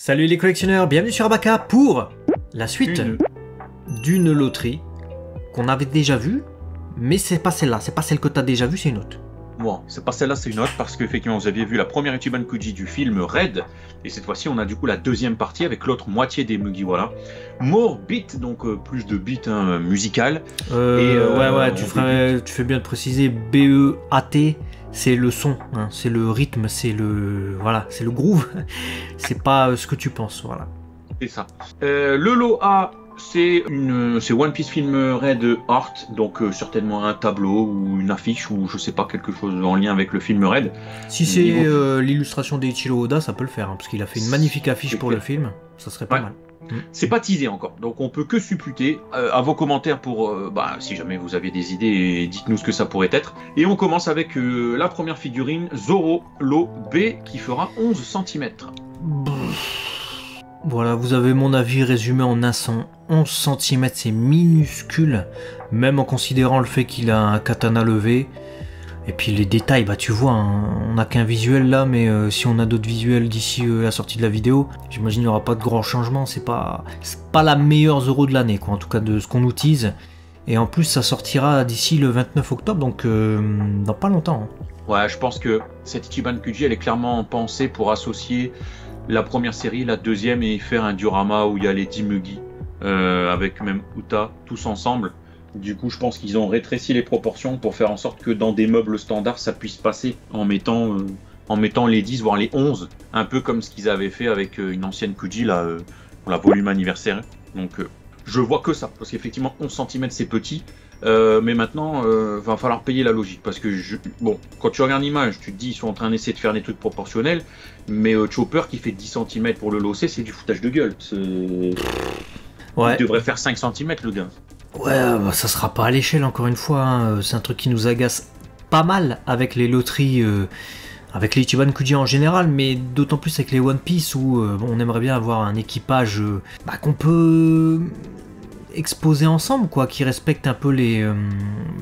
Salut les collectionneurs, bienvenue sur Abaka pour la suite d'une loterie qu'on avait déjà vue, mais c'est pas celle-là, c'est pas celle que tu as déjà vue, c'est une autre. Bon, c'est pas celle-là, c'est une autre, parce qu'effectivement vous aviez vu la première Ichiban Kuji du film Red, et cette fois-ci on a du coup la deuxième partie avec l'autre moitié des Mugiwara. More beat, donc plus de beat musical. Ouais, tu fais bien de préciser, B-E-A-T, c'est le son, hein, c'est le rythme, c'est le groove, c'est pas ce que tu penses, voilà. C'est ça. Le lot A, c'est One Piece Film Red Art, donc certainement un tableau ou une affiche ou je sais pas, quelque chose en lien avec le film Red. Si c'est l'illustration d'Eiichiro Oda, ça peut le faire, hein, parce qu'il a fait une magnifique affiche pour le film, ça serait pas mal. C'est pas teasé encore, donc on peut que supputer. À vos commentaires pour, si jamais vous avez des idées, dites-nous ce que ça pourrait être. Et on commence avec la première figurine, Zoro, lot B, qui fera 11 cm. Voilà, vous avez mon avis résumé en un son. 11 cm, c'est minuscule, même en considérant le fait qu'il a un katana levé. Et puis les détails, bah tu vois, hein, on n'a qu'un visuel là, mais si on a d'autres visuels d'ici la sortie de la vidéo, j'imagine qu'il n'y aura pas de grands changements. C'est pas la meilleure Zoro de l'année, quoi, en tout cas de ce qu'on nous tease. Et en plus, ça sortira d'ici le 29 octobre, donc dans pas longtemps. Hein. Ouais, je pense que cette Ichiban Kuji, elle est clairement pensée pour associer la première série, la deuxième, et faire un diorama où il y a les 10 Mugi, avec même Uta, tous ensemble. Du coup, je pense qu'ils ont rétréci les proportions pour faire en sorte que dans des meubles standards, ça puisse passer en mettant les 10, voire les 11, un peu comme ce qu'ils avaient fait avec une ancienne Kuji là, pour la volume anniversaire. Donc, je vois que ça, parce qu'effectivement, 11 cm c'est petit, mais maintenant, va falloir payer la logique, parce que, quand tu regardes l'image, tu te dis, ils sont en train d'essayer de faire des trucs proportionnels, mais Chopper qui fait 10 cm pour le losser, c'est du foutage de gueule. Ouais. Il devrait faire 5 cm, le gars. Ouais, bah, ça sera pas à l'échelle encore une fois, hein. C'est un truc qui nous agace pas mal avec les loteries, avec les Ichiban Kuji en général, mais d'autant plus avec les One Piece où on aimerait bien avoir un équipage qu'on peut exposer ensemble, quoi, qui respecte un peu les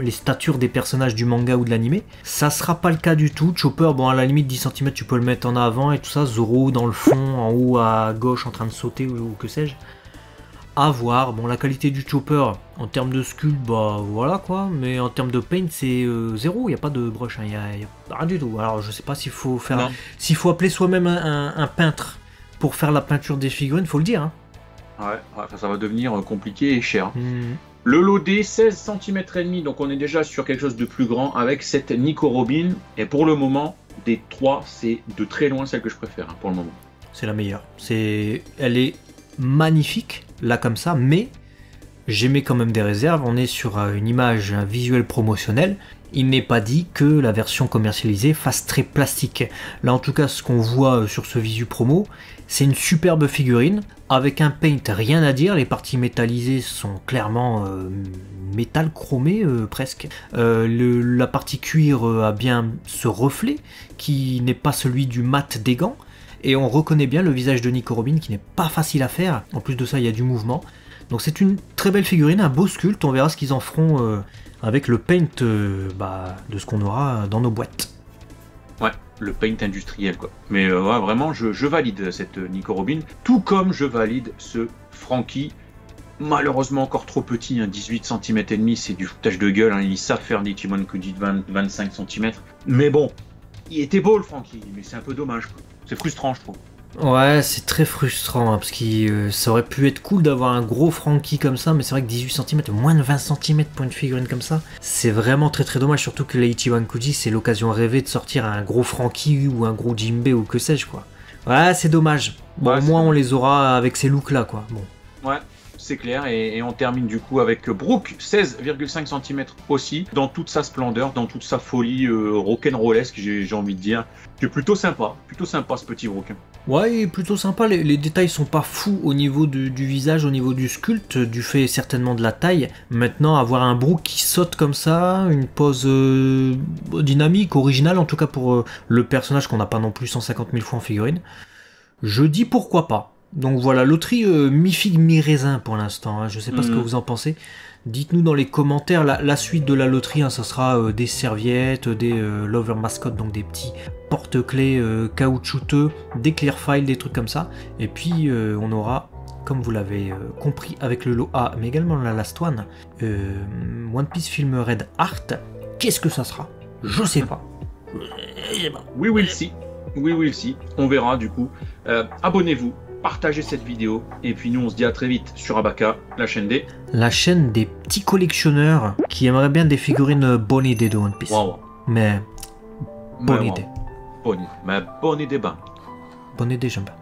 statures des personnages du manga ou de l'animé. Ça sera pas le cas du tout. Chopper, bon, à la limite 10 cm tu peux le mettre en avant et tout ça, Zoro dans le fond, en haut à gauche en train de sauter ou que sais-je. À voir. Bon, la qualité du Chopper en termes de sculpt, bah voilà quoi, mais en termes de paint c'est zéro, il n'y a pas de brush, il n'y a rien du tout. Alors je sais pas s'il faut faire, s'il faut appeler soi-même un peintre pour faire la peinture des figurines, faut le dire. Hein. Ouais, ça va devenir compliqué et cher. Le lot D, 16 cm et demi, donc on est déjà sur quelque chose de plus grand avec cette Nico Robin, et pour le moment, des 3, c'est de très loin celle que je préfère, hein, pour le moment. C'est la meilleure. Elle est magnifique, là comme ça, mais j'émets quand même des réserves. On est sur une image, un visuel promotionnel. Il n'est pas dit que la version commercialisée fasse très plastique. Là en tout cas, ce qu'on voit sur ce visu promo, c'est une superbe figurine avec un paint, rien à dire. Les parties métallisées sont clairement métal chromé presque. La partie cuir a bien ce reflet qui n'est pas celui du mat des gants. Et on reconnaît bien le visage de Nico Robin qui n'est pas facile à faire. En plus de ça, il y a du mouvement. Donc c'est une très belle figurine, un beau sculpte. On verra ce qu'ils en feront avec le paint de ce qu'on aura dans nos boîtes. Ouais, le paint industriel quoi. Mais ouais, vraiment, je valide cette Nico Robin. Tout comme je valide ce Franky. Malheureusement encore trop petit, hein, 18 cm et demi, c'est du foutage de gueule. Hein, ils savent faire des Ichiban Kuji de 25 cm. Mais bon, il était beau le Franky, mais c'est un peu dommage quoi. C'est frustrant, je trouve. Ouais, c'est très frustrant, hein, parce que ça aurait pu être cool d'avoir un gros Franky comme ça, mais c'est vrai que 18 cm, moins de 20 cm pour une figurine comme ça, c'est vraiment très très dommage, surtout que les Ichiban Kuji, c'est l'occasion rêvée de sortir un gros Franky ou un gros Jinbei ou que sais-je, quoi. Ouais, c'est dommage. Bon, ouais, au moins on les aura avec ces looks-là, quoi. Bon. Ouais. C'est clair, et on termine du coup avec Brook, 16,5 cm aussi, dans toute sa splendeur, dans toute sa folie rock'n'rollesque, j'ai envie de dire. C'est plutôt sympa ce petit Brook. Ouais, plutôt sympa, les détails sont pas fous au niveau du visage, au niveau du sculpte, du fait certainement de la taille. Maintenant, avoir un Brook qui saute comme ça, une pose dynamique, originale, en tout cas pour le personnage qu'on n'a pas non plus 150 000 fois en figurine, je dis pourquoi pas. Donc voilà, loterie mi-figue mi-raisin pour l'instant, hein. Je sais pas ce que vous en pensez. Dites-nous dans les commentaires la suite de la loterie, hein, ça sera des serviettes, des lover mascottes, donc des petits porte-clés caoutchouteux, des clear files, des trucs comme ça. Et puis on aura, comme vous l'avez compris avec le lot A, mais également la Last One, One Piece Film Red Art. Qu'est-ce que ça sera? Je sais pas. We will see. We will see. On verra du coup. Abonnez-vous. Partagez cette vidéo et puis nous on se dit à très vite sur Abaka, la chaîne des petits collectionneurs qui aimeraient bien des figurines bonne idée de One Piece. Wow. Mais bonne idée. Bonne idée. Mais bonne idée, Bonne idée, j'aime pas.